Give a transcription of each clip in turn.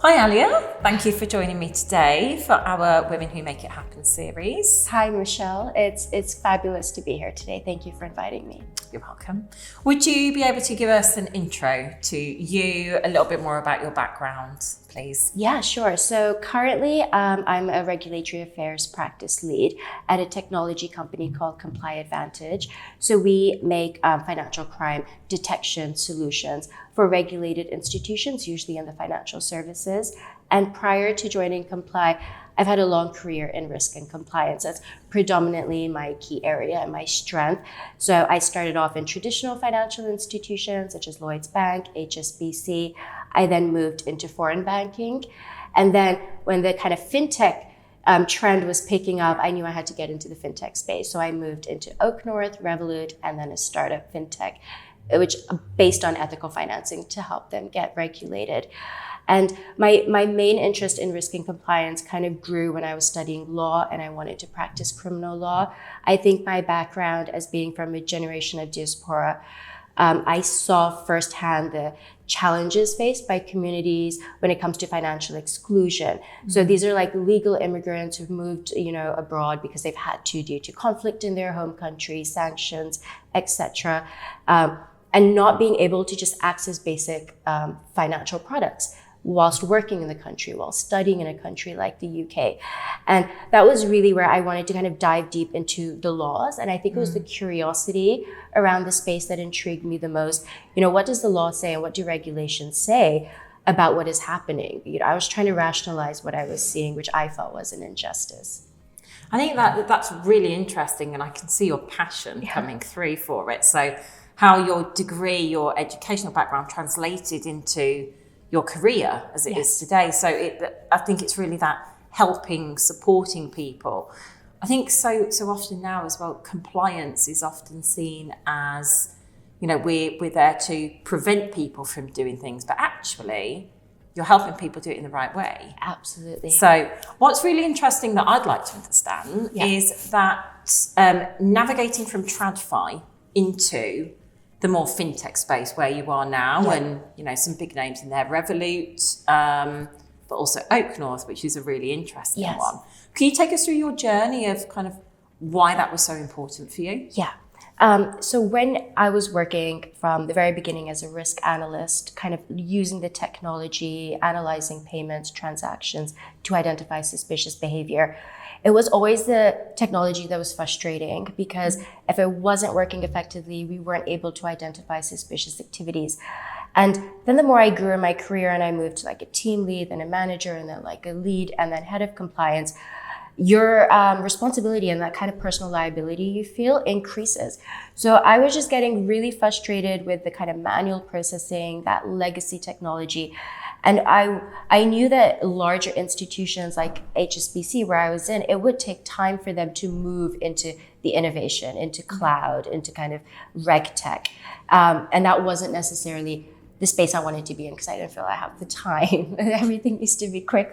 Hi Alia, thank you for joining me today for our Women Who Make It Happen series. Hi Michelle, it's fabulous to be here today. Thank you for inviting me. You're welcome. Would you be able to give us an intro to you, a little bit more about your background, please? Yeah, sure. So currently I'm a regulatory affairs practice lead at a technology company called ComplyAdvantage. So we make financial crime detection solutions for regulated institutions, usually in the financial services. And prior to joining Comply, I've had a long career in risk and compliance. That's predominantly my key area and my strength. So I started off in traditional financial institutions such as Lloyds Bank, HSBC. I then moved into foreign banking. And then when the kind of fintech trend was picking up, I knew I had to get into the fintech space. So I moved into Oak North, Revolut, and then a startup fintech, which based on ethical financing to help them get regulated. And my main interest in risk and compliance kind of grew when I was studying law and I wanted to practice criminal law. I think my background as being from a generation of diaspora, I saw firsthand the challenges faced by communities when it comes to financial exclusion. Mm-hmm. So these are like legal immigrants who've moved, abroad because they've had to due to conflict in their home country, sanctions, etc., and not being able to just access basic financial products whilst working in the country, while studying in a country like the UK. And that was really where I wanted to kind of dive deep into the laws. And I think it was the curiosity around the space that intrigued me the most. What does the law say and what do regulations say about what is happening? I was trying to rationalize what I was seeing, which I felt was an injustice. I think that's really interesting, and I can see your passion coming through for it. So how your degree, your educational background translated into your career as it is today. So I think it's really that helping, supporting people. I think so often now as well, compliance is often seen as, we're there to prevent people from doing things, but actually you're helping people do it in the right way. Absolutely. So what's really interesting that I'd like to understand is that navigating from TradFi into the more fintech space where you are now, and some big names in there, Revolut, but also Oak North, which is a really interesting one. Can you take us through your journey of kind of why that was so important for you? Yeah. So when I was working from the very beginning as a risk analyst, kind of using the technology, analyzing payments, transactions to identify suspicious behavior, it was always the technology that was frustrating because if it wasn't working effectively, we weren't able to identify suspicious activities. And then the more I grew in my career and I moved to like a team lead, then a manager, and then like a lead, and then head of compliance, your responsibility and that kind of personal liability you feel increases. So I was just getting really frustrated with the kind of manual processing, that legacy technology. And I knew that larger institutions like HSBC, where I was in, it would take time for them to move into the innovation, into cloud, into kind of reg tech. And that wasn't necessarily the space I wanted to be in because I didn't feel I have the time. Everything needs to be quick,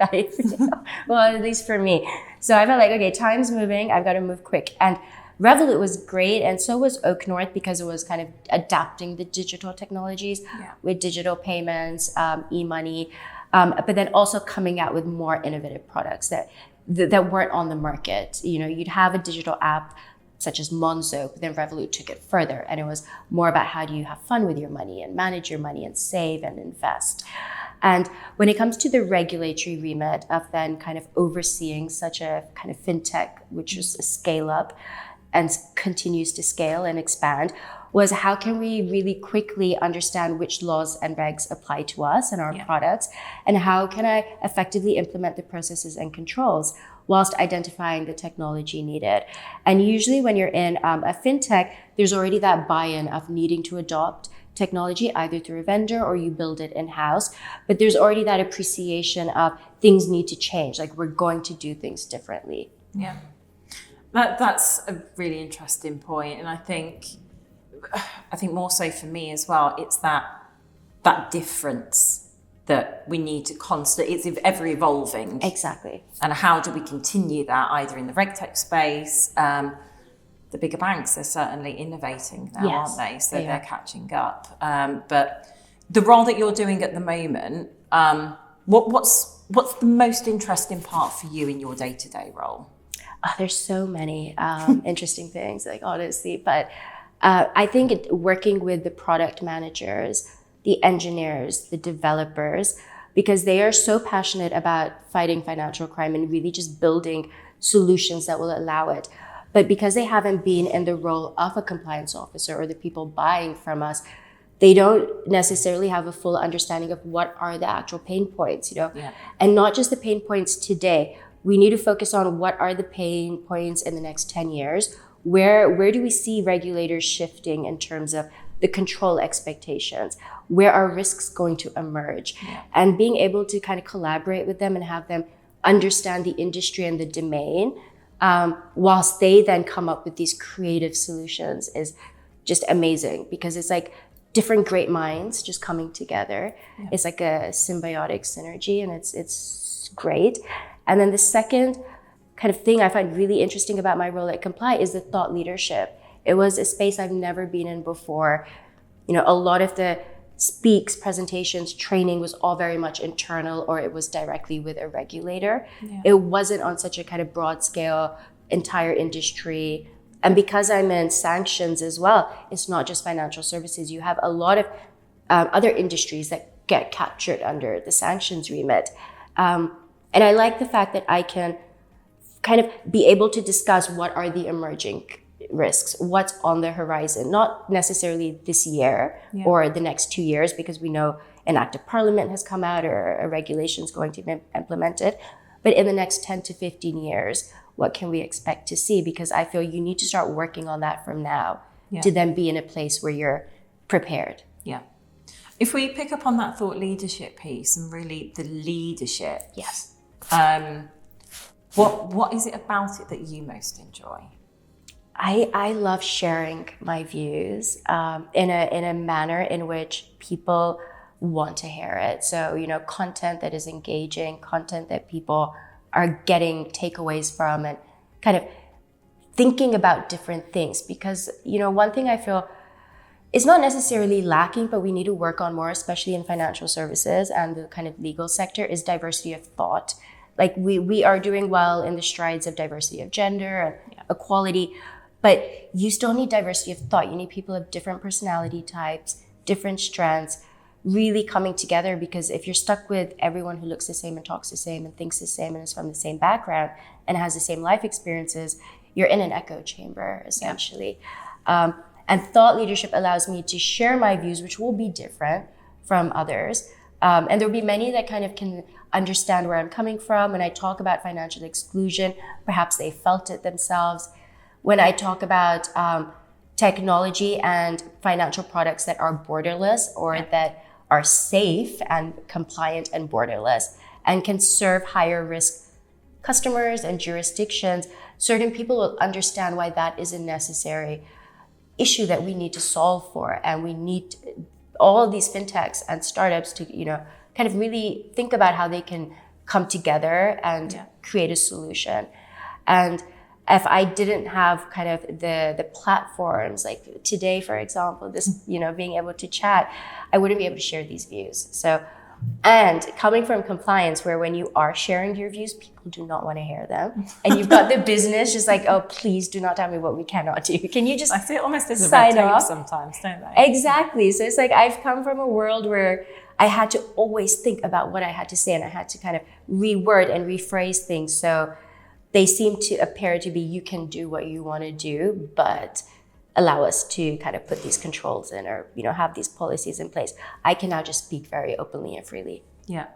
well, at least for me. So I felt like, okay, time's moving, I've got to move quick. And Revolut was great, and so was Oak North because it was kind of adapting the digital technologies with digital payments, e-money, but then also coming out with more innovative products that weren't on the market. You'd have a digital app such as Monzo, but then Revolut took it further, and it was more about how do you have fun with your money and manage your money and save and invest. And when it comes to the regulatory remit of then kind of overseeing such a kind of fintech, which is a scale up and continues to scale and expand, was how can we really quickly understand which laws and regs apply to us and our products, and how can I effectively implement the processes and controls whilst identifying the technology needed. And usually when you're in a fintech, there's already that buy-in of needing to adopt technology either through a vendor or you build it in-house, but there's already that appreciation of things need to change, like we're going to do things differently. Yeah. That's a really interesting point, and I think more so for me as well, it's that difference that we need to it's ever evolving. Exactly. And how do we continue that either in the RegTech space? The bigger banks are certainly innovating now, aren't they? So they're catching up. But the role that you're doing at the moment, What's the most interesting part for you in your day-to-day role? Oh, there's so many interesting things, like honestly, but I think working with the product managers, the engineers, the developers, because they are so passionate about fighting financial crime and really just building solutions that will allow it. But because they haven't been in the role of a compliance officer or the people buying from us, they don't necessarily have a full understanding of what are the actual pain points, Yeah. and not just the pain points today. We need to focus on what are the pain points in the next 10 years. Where do we see regulators shifting in terms of the control expectations? Where are risks going to emerge? Yeah. And being able to kind of collaborate with them and have them understand the industry and the domain, whilst they then come up with these creative solutions is just amazing, because it's like different great minds just coming together. Yeah. It's like a symbiotic synergy, and it's great. And then the second kind of thing I find really interesting about my role at Comply is the thought leadership. It was a space I've never been in before. A lot of the speaks, presentations, training was all very much internal, or it was directly with a regulator. Yeah. It wasn't on such a kind of broad scale, entire industry. And because I'm in sanctions as well, it's not just financial services. You have a lot of other industries that get captured under the sanctions remit. And I like the fact that I can kind of be able to discuss what are the emerging risks, what's on the horizon, not necessarily this year or the next 2 years, because we know an act of parliament has come out or a regulation is going to be implemented, but in the next 10 to 15 years, what can we expect to see? Because I feel you need to start working on that from now to then be in a place where you're prepared. Yeah. If we pick up on that thought leadership piece and really the leadership, Yes. What is it about it that you most enjoy? I love sharing my views in a manner in which people want to hear it. So, content that is engaging, content that people are getting takeaways from and kind of thinking about different things. Because, one thing I feel is not necessarily lacking, but we need to work on more, especially in financial services and the kind of legal sector, is diversity of thought. Like we are doing well in the strides of diversity of gender and equality, but you still need diversity of thought. You need people of different personality types, different strengths, really coming together, because if you're stuck with everyone who looks the same and talks the same and thinks the same and is from the same background and has the same life experiences, you're in an echo chamber, essentially. And thought leadership allows me to share my views, which will be different from others. And there'll be many that kind of can understand where I'm coming from. When I talk about financial exclusion, perhaps they felt it themselves. When I talk about technology and financial products that are borderless or that are safe and compliant and borderless and can serve higher risk customers and jurisdictions, certain people will understand why that is a necessary issue that we need to solve for. And we need all of these fintechs and startups to, kind of really think about how they can come together and create a solution. And if I didn't have kind of the platforms, like today, for example, this, being able to chat, I wouldn't be able to share these views. So, and coming from compliance, where when you are sharing your views, people do not want to hear them. And you've got the business just like, oh, please do not tell me what we cannot do. Can you just I see it almost as a sign red tape off? sometimes, don't they? Exactly. So it's like I've come from a world where I had to always think about what I had to say, and I had to kind of reword and rephrase things. So they seem to appear to be, you can do what you want to do, but allow us to kind of put these controls in, or, have these policies in place. I can now just speak very openly and freely. Yeah.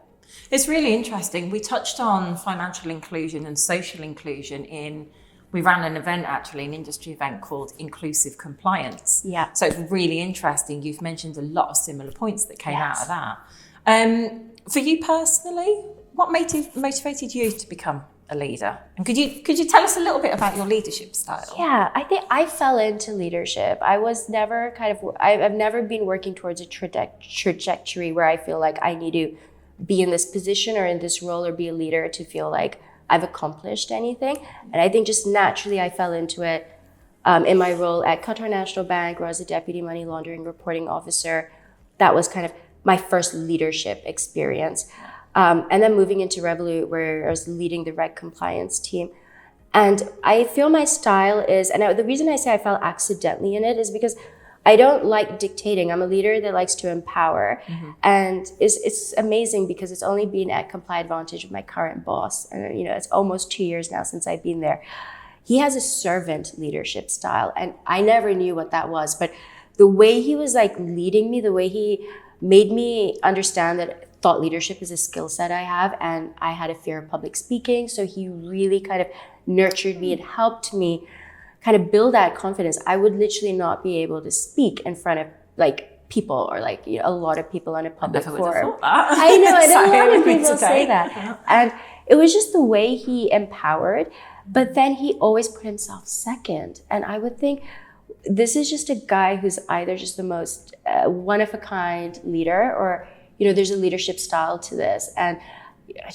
It's really interesting. We touched on financial inclusion and social inclusion we ran an event, actually, an industry event called Inclusive Compliance. Yeah. So it's really interesting. You've mentioned a lot of similar points that came out of that. For you personally, what motivated you to become a leader? And could you tell us a little bit about your leadership style? Yeah, I think I fell into leadership. I've never been working towards a trajectory where I feel like I need to be in this position or in this role or be a leader to feel like I've accomplished anything. And I think just naturally I fell into it in my role at Qatar National Bank, where I was a deputy money laundering reporting officer. That was kind of my first leadership experience. And then moving into Revolut, where I was leading the reg compliance team. And I feel my style is, and the reason I say I fell accidentally in it is because I don't like dictating. I'm a leader that likes to empower. And it's amazing because it's only been at ComplyAdvantage with my current boss. And it's almost 2 years now since I've been there. He has a servant leadership style. And I never knew what that was. But the way he was like leading me, the way he made me understand that thought leadership is a skill set I have, and I had a fear of public speaking. So he really kind of nurtured me and helped me kind of build that confidence. I would literally not be able to speak in front of like people or like a lot of people on a public forum. I know, and a lot of people say that. And it was just the way he empowered, but then he always put himself second. And I would think, this is just a guy who's either just the most one-of-a-kind leader, or there's a leadership style to this. And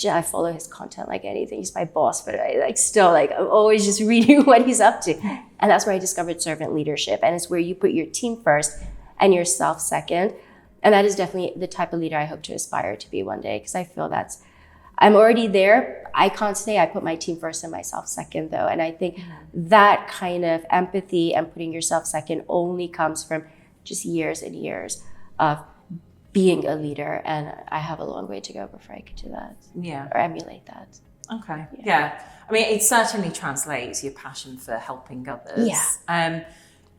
I follow his content like anything. He's my boss, but I'm always just reading what he's up to. And that's where I discovered servant leadership. And it's where you put your team first and yourself second. And that is definitely the type of leader I hope to aspire to be one day, because I feel I'm already there. I can't say I put my team first and myself second, though. And I think that kind of empathy and putting yourself second only comes from just years and years of being a leader. And I have a long way to go before I could do that. Yeah. Or emulate that. Okay. Yeah. I mean, it certainly translates your passion for helping others. Yeah.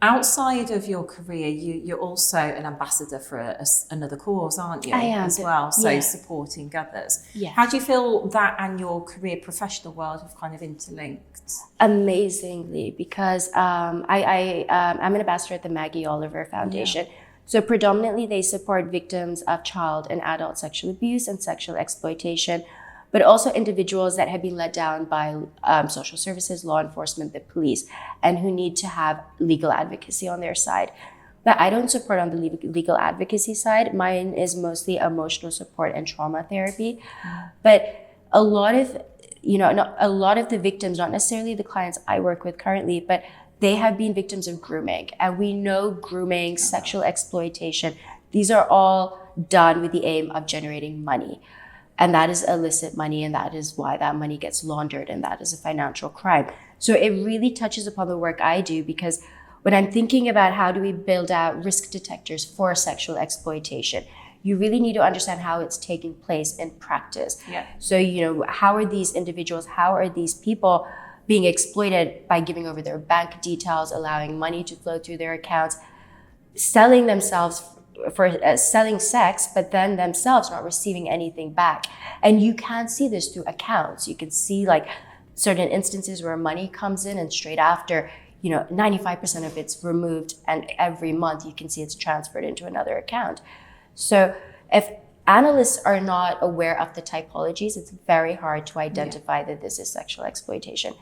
Outside of your career, you're also an ambassador for another cause, aren't you? I am. As well. So Yeah. supporting others. Yeah. How do you feel that and your career professional world have kind of interlinked? Amazingly, because I'm an ambassador at the Maggie Oliver Foundation. Yeah. So predominantly they support victims of child and adult sexual abuse and sexual exploitation, but also individuals that have been let down by social services, law enforcement, the police, and who need to have legal advocacy on their side. But I don't support on the legal advocacy side. Mine is mostly emotional support and trauma therapy. But a lot of the victims, not necessarily the clients I work with currently, but they have been victims of grooming. And we know grooming, sexual exploitation, these are all done with the aim of generating money. And that is illicit money, and that is why that money gets laundered, and that is a financial crime. So it really touches upon the work I do, because when I'm thinking about how do we build out risk detectors for sexual exploitation, you really need to understand how it's taking place in practice. Yeah. So, how are these individuals, how are these people being exploited by giving over their bank details, allowing money to flow through their accounts, selling themselves for selling sex, but then themselves not receiving anything back. And you can see this through accounts. You can see like certain instances where money comes in and straight after, 95% of it's removed, and every month you can see it's transferred into another account. So if analysts are not aware of the typologies, it's very hard to identify that this is sexual exploitation.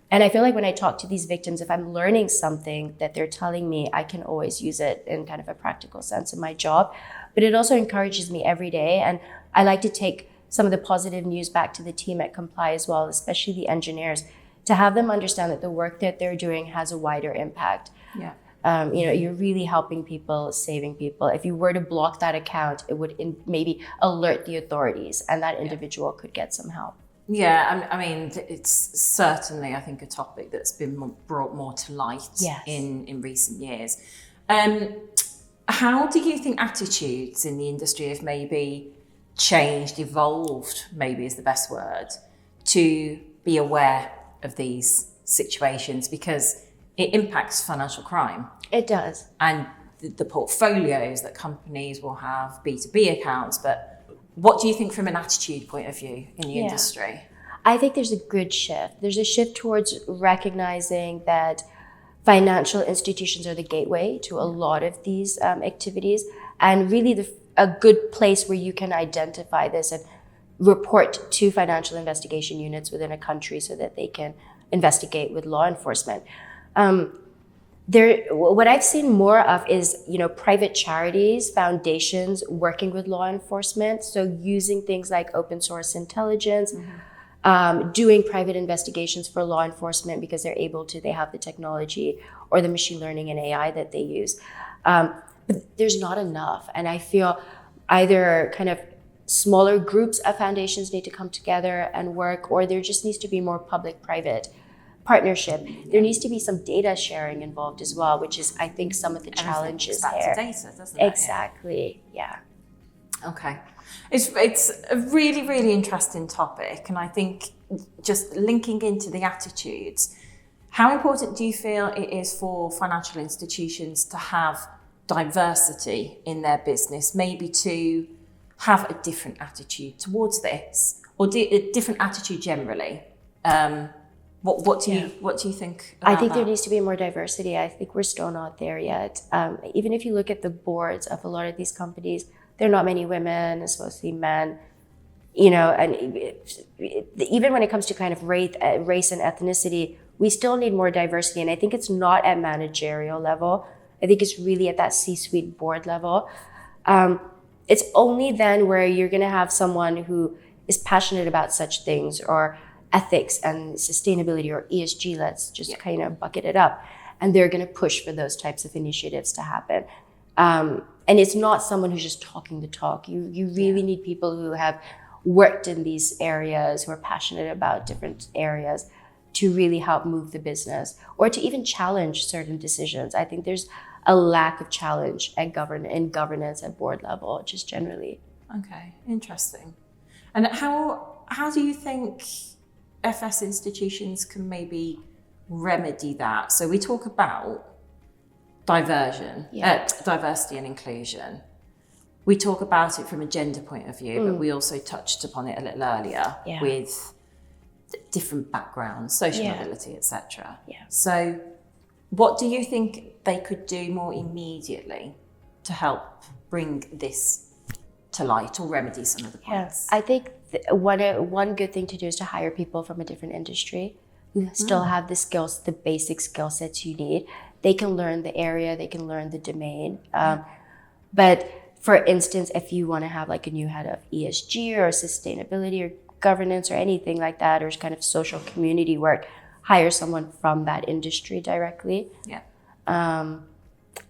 And I feel like when I talk to these victims, if I'm learning something that they're telling me, I can always use it in kind of a practical sense in my job. But it also encourages me every day. And I like to take some of the positive news back to the team at Comply as well, especially the engineers, to have them understand that the work that they're doing has a wider impact. Yeah. You're really helping people, saving people. If you were to block that account, it would maybe alert the authorities, and that individual could get some help. Yeah, I mean, it's certainly, I think, a topic that's been brought more to light in recent years. How do you think attitudes in the industry have maybe changed, evolved, maybe is the best word, to be aware of these situations? Because it impacts financial crime. It does. And the portfolios that companies will have, B2B accounts, but what do you think from an attitude point of view in the industry? I think there's a good shift. There's a shift towards recognizing that financial institutions are the gateway to a lot of these activities, and really a good place where you can identify this and report to financial investigation units within a country so that they can investigate with law enforcement. What I've seen more of is, private charities, foundations working with law enforcement. So using things like open source intelligence, doing private investigations for law enforcement because they have the technology or the machine learning and AI that they use. But there's not enough. And I feel either kind of smaller groups of foundations need to come together and work, or there just needs to be more public-private partnership. There needs to be some data sharing involved as well, which is, I think, some of the challenges back here. To data, doesn't it? Exactly. Yeah. Okay. It's a really, really interesting topic. And I think just linking into the attitudes, how important do you feel it is for financial institutions to have diversity in their business, maybe to have a different attitude towards this, or a different attitude generally? What do you think about I think that? there needs to be more diversity. I think we're still not there yet. Even if you look at the boards of a lot of these companies, there are not many women, it's mostly men. And even when it comes to kind of race and ethnicity, we still need more diversity. And I think it's not at managerial level. I think it's really at that C-suite board level. It's only then where you're going to have someone who is passionate about such things, or ethics and sustainability, or ESG, let's just kind of bucket it up. And they're going to push for those types of initiatives to happen. And it's not someone who's just talking the talk. You really need people who have worked in these areas, who are passionate about different areas, to really help move the business, or to even challenge certain decisions. I think there's a lack of challenge in governance at board level, just generally. Okay, interesting. And how do you think FS institutions can maybe remedy that? So we talk about diversity and inclusion. We talk about it from a gender point of view, but we also touched upon it a little earlier with different backgrounds, social mobility, etc. So what do you think they could do more immediately to help bring this to light or remedy some of the points? I think one good thing to do is to hire people from a different industry who still have the skills, the basic skill sets you need. They can learn the area, they can learn the domain. But for instance, if you want to have like a new head of ESG or sustainability or governance or anything like that, or kind of social community work, hire someone from that industry directly.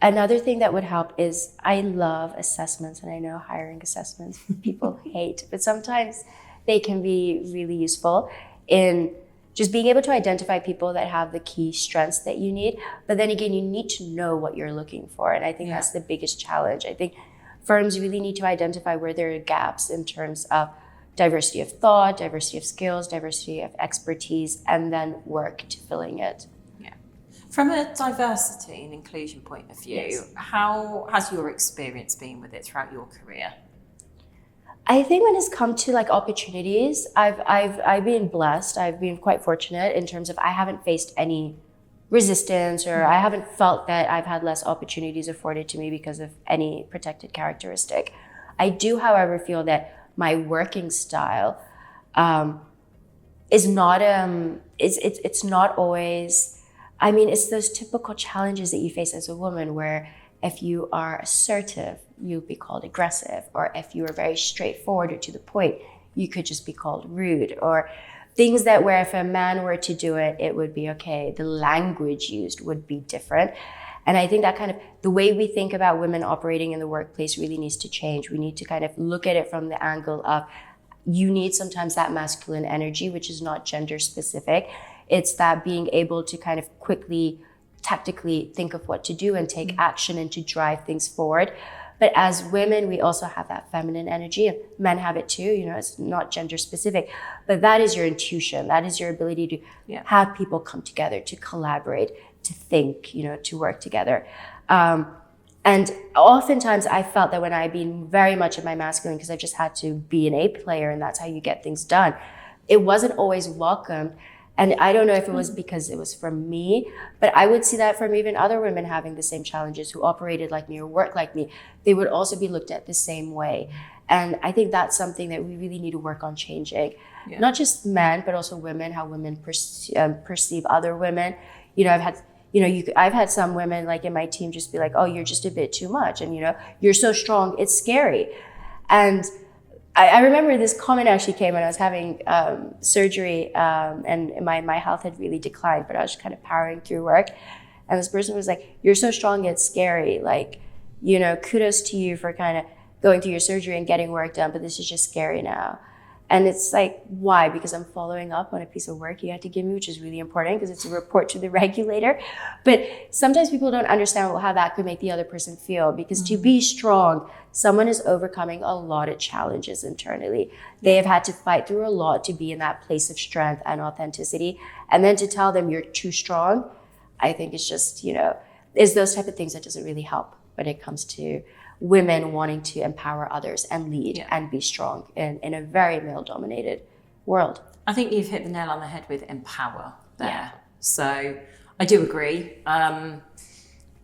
Another thing that would help is, I love assessments, and I know hiring assessments people hate, but sometimes they can be really useful in just being able to identify people that have the key strengths that you need. But then again, you need to know what you're looking for. And I think that's the biggest challenge. I think firms really need to identify where there are gaps in terms of diversity of thought, diversity of skills, diversity of expertise, and then work to filling it. From a diversity and inclusion point of view, how has your experience been with it throughout your career? I think when it's come to like opportunities, I've been blessed. I've been quite fortunate in terms of I haven't faced any resistance, or I haven't felt that I've had less opportunities afforded to me because of any protected characteristic. I do, however, feel that my working style is not it's not always. I mean, it's those typical challenges that you face as a woman, where if you are assertive, you'll be called aggressive, or if you are very straightforward or to the point, you could just be called rude, or things that where if a man were to do it, it would be okay. The language used would be different. And I think that kind of the way we think about women operating in the workplace really needs to change. We need to kind of look at it from the angle of, you need sometimes that masculine energy, which is not gender specific. It's that being able to kind of quickly, tactically think of what to do and take action and to drive things forward. But as women, we also have that feminine energy, and men have it too. It's not gender specific, but that is your intuition. That is your ability to have people come together, to collaborate, to think, to work together. And oftentimes I felt that when I've been very much in my masculine, because I've just had to be an A player and that's how you get things done, it wasn't always welcomed. And I don't know if it was because it was from me, but I would see that from even other women having the same challenges who operated like me or worked like me. They would also be looked at the same way. And I think that's something that we really need to work on changing. Not just men, but also women, how women perceive other women. I've had some women like in my team just be like, oh, you're just a bit too much. And, you're so strong, it's scary. And I remember this comment actually came when I was having surgery, and my health had really declined, but I was just kind of powering through work. And this person was like, you're so strong, it's scary. Like, kudos to you for kind of going through your surgery and getting work done, but this is just scary now. And it's like, why? Because I'm following up on a piece of work you had to give me, which is really important because it's a report to the regulator. But sometimes people don't understand how that could make the other person feel, because to be strong, someone is overcoming a lot of challenges internally. They have had to fight through a lot to be in that place of strength and authenticity. And then to tell them you're too strong, I think it's just, it's those type of things that doesn't really help when it comes to women wanting to empower others and lead and be strong in a very male-dominated world. I think you've hit the nail on the head with empower there. Yeah. So I do agree. My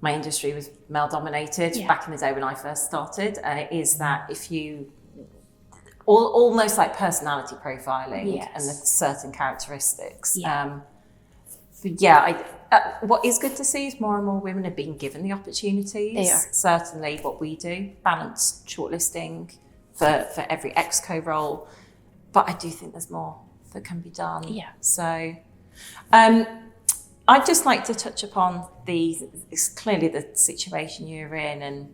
industry was male-dominated back in the day when I first started, and it is that if you, almost like personality profiling and the certain characteristics. What is good to see is more and more women are being given the opportunities. They are. Certainly what we do, balanced shortlisting for every exco role. But I do think there's more that can be done. Yeah. So I'd just like to touch upon it's clearly the situation you're in, and,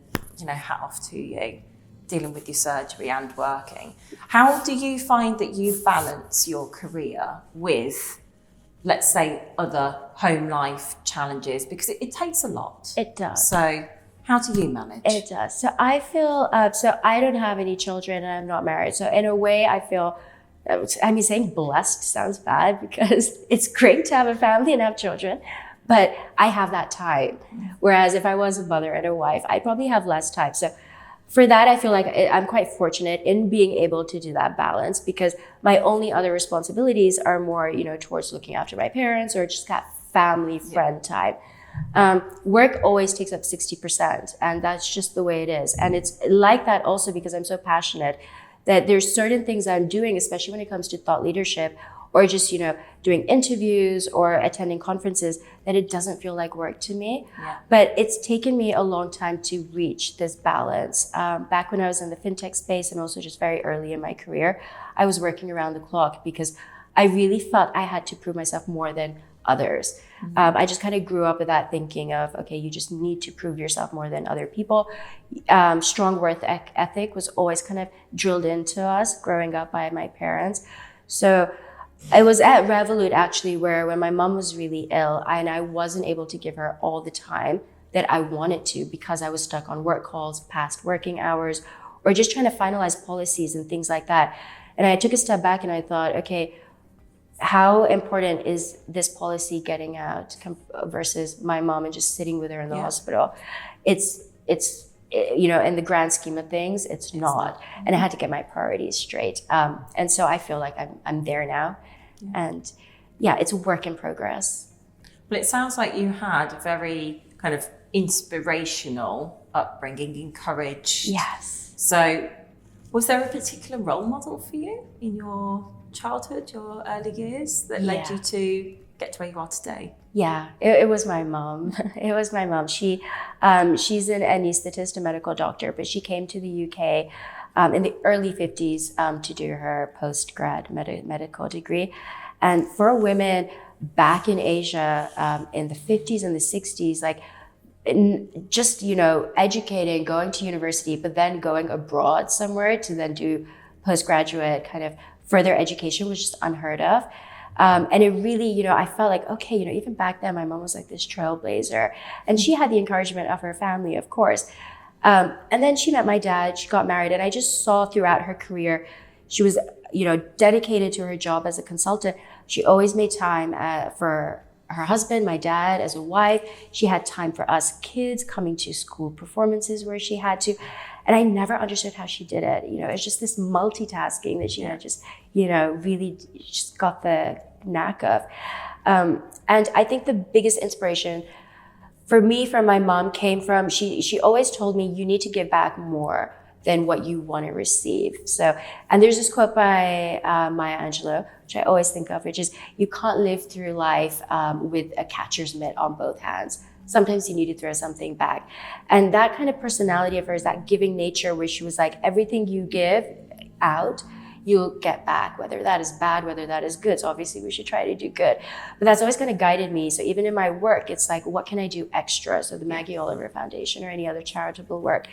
hat off to you, dealing with your surgery and working. How do you find that you balance your career with, let's say, other home life challenges? Because it takes a lot. It does. So how do you manage? It does. So I feel, so I don't have any children and I'm not married. So in a way I feel, saying blessed sounds bad because it's great to have a family and have children, but I have that time. Whereas if I was a mother and a wife, I'd probably have less time. So for that, I feel like I'm quite fortunate in being able to do that balance, because my only other responsibilities are more, towards looking after my parents or just that family friend time. Work always takes up 60%, and that's just the way it is. And it's like that also because I'm so passionate that there's certain things I'm doing, especially when it comes to thought leadership or just, doing interviews or attending conferences, that it doesn't feel like work to me. Yeah. But it's taken me a long time to reach this balance. Back when I was in the fintech space and also just very early in my career, I was working around the clock because I really felt I had to prove myself more than others. I just kind of grew up with that thinking of, okay, you just need to prove yourself more than other people. Strong work ethic was always kind of drilled into us growing up by my parents. So I was at Revolut actually, where when my mom was really ill and I wasn't able to give her all the time that I wanted to because I was stuck on work calls, past working hours, or just trying to finalize policies and things like that. And I took a step back and I thought, okay, how important is this policy getting out versus my mom and just sitting with her in the hospital? It's in the grand scheme of things, it's not. And I had to get my priorities straight. And so I feel like I'm there now. Yeah. And it's a work in progress. Well, it sounds like you had a very kind of inspirational upbringing, encouraged. Yes. So was there a particular role model for you in your childhood, your early years, that led you to get to where you are today? Yeah, it was my mom. It was my mom. She's an anaesthetist, a medical doctor, but she came to the UK in the early 50s to do her post-grad medical degree. And for women back in Asia in the 50s and the 60s, like just, educating, going to university, but then going abroad somewhere to then do postgraduate kind of further education was just unheard of. And it really, I felt like, okay, even back then, my mom was like this trailblazer, and she had the encouragement of her family, of course. And then she met my dad, she got married, and I just saw throughout her career, she was, dedicated to her job as a consultant. She always made time for her husband, my dad, as a wife. She had time for us kids coming to school performances where she had to. And I never understood how she did it. It's just this multitasking that she had just, really just got the knack of. And I think the biggest inspiration for me from my mom came from, she always told me, you need to give back more than what you want to receive. So, and there's this quote by Maya Angelou, which I always think of, which is, you can't live through life with a catcher's mitt on both hands. Sometimes you need to throw something back. And that kind of personality of hers, that giving nature, where she was like, everything you give out, you'll get back, whether that is bad, whether that is good. So obviously we should try to do good. But that's always kind of guided me. So even in my work, it's like, what can I do extra? So the Maggie Oliver Foundation or any other charitable work.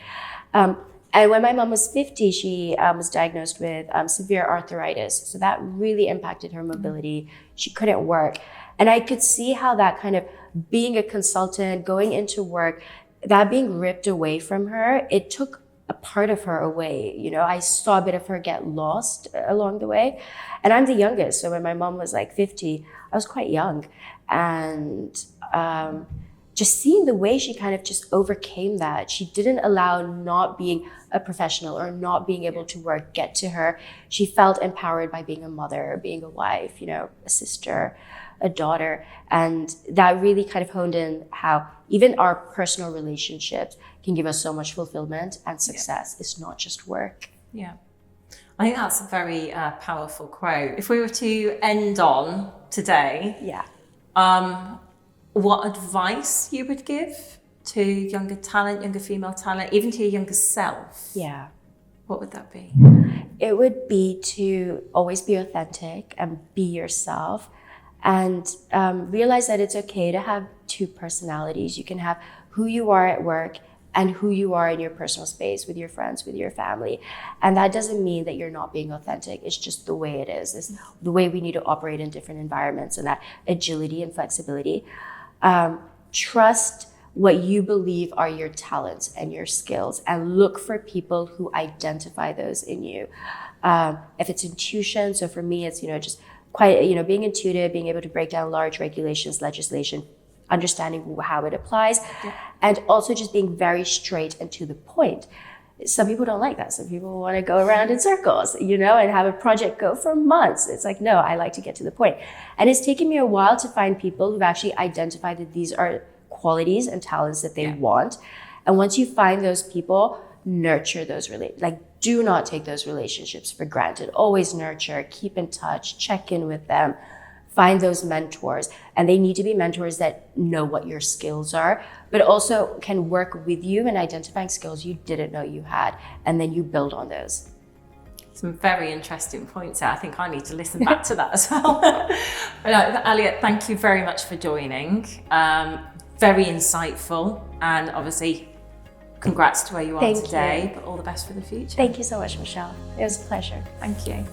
And when my mom was 50, she was diagnosed with severe arthritis. So that really impacted her mobility. She couldn't work. And I could see how that kind of being a consultant, going into work, that being ripped away from her, it took a part of her away. You know, I saw a bit of her get lost along the way. And I'm the youngest. So when my mom was like 50, I was quite young. And just seeing the way she kind of just overcame that. She didn't allow not being a professional or not being able to work get to her. She felt empowered by being a mother, being a wife, you know, a sister, a daughter. And that really kind of honed in how even our personal relationships can give us so much fulfillment and success. It's not just work. Yeah. I think that's a very powerful quote. If we were to end on today, what advice you would give to younger talent, younger female talent, even to your younger self? Yeah. What would that be? It would be to always be authentic and be yourself, and realize that it's okay to have two personalities. You can have who you are at work and who you are in your personal space with your friends, with your family. And that doesn't mean that you're not being authentic. It's just the way it is. It's the way we need to operate in different environments, and that agility and flexibility. Trust what you believe are your talents and your skills, and look for people who identify those in you. If it's intuition, so for me, it's, just quite, being intuitive, being able to break down large regulations, legislation, understanding how it applies, and also just being very straight and to the point. Some people don't like that. Some people want to go around in circles, and have a project go for months. It's like, no, I like to get to the point. And it's taken me a while to find people who've actually identified that these are qualities and talents that they want. And once you find those people, nurture those do not take those relationships for granted. Always nurture, keep in touch, check in with them, find those mentors. And they need to be mentors that know what your skills are, but also can work with you in identifying skills you didn't know you had, and then you build on those. Some very interesting points there. I think I need to listen back to that as well. But Alia, thank you very much for joining. Very insightful, and obviously congrats to where you are today, but all the best for the future. Thank you so much, Michelle. It was a pleasure. Thank you.